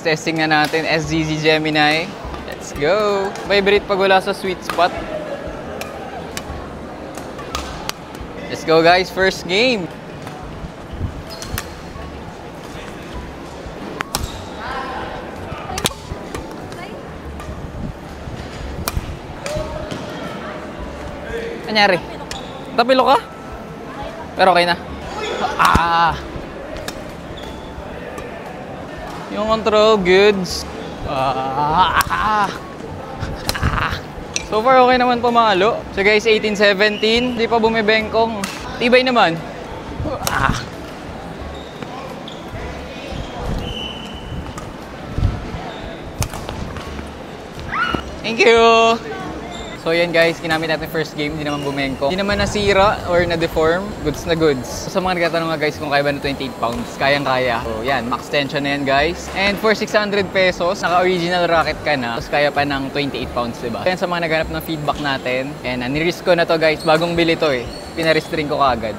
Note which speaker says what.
Speaker 1: testing na natin. SZZ Gemini. Let's go! Vibrate pag wala sa sweet spot. Let's go guys, first game! Anyari? Tapilo ka? Pero okay na. Yung control, goods. So far, okay naman pumalo. So guys, 18-17. Di pa bumibengkong. Tibay naman. Thank you! So yan guys, ginamit natin first game, hindi naman bumengko. Hindi naman nasira or na-deform, goods na goods. So sa mga nagtatanong nga guys kung kaya ba na 28 pounds, kayang-kaya. So yan, max tension na yan guys. And for 600 pesos, naka-original racket ka na, tapos kaya pa ng 28 pounds, diba? Yan sa mga naghanap ng feedback natin. And nirisk ko na to guys, bagong bili to eh. Pinarestring ko kaagad.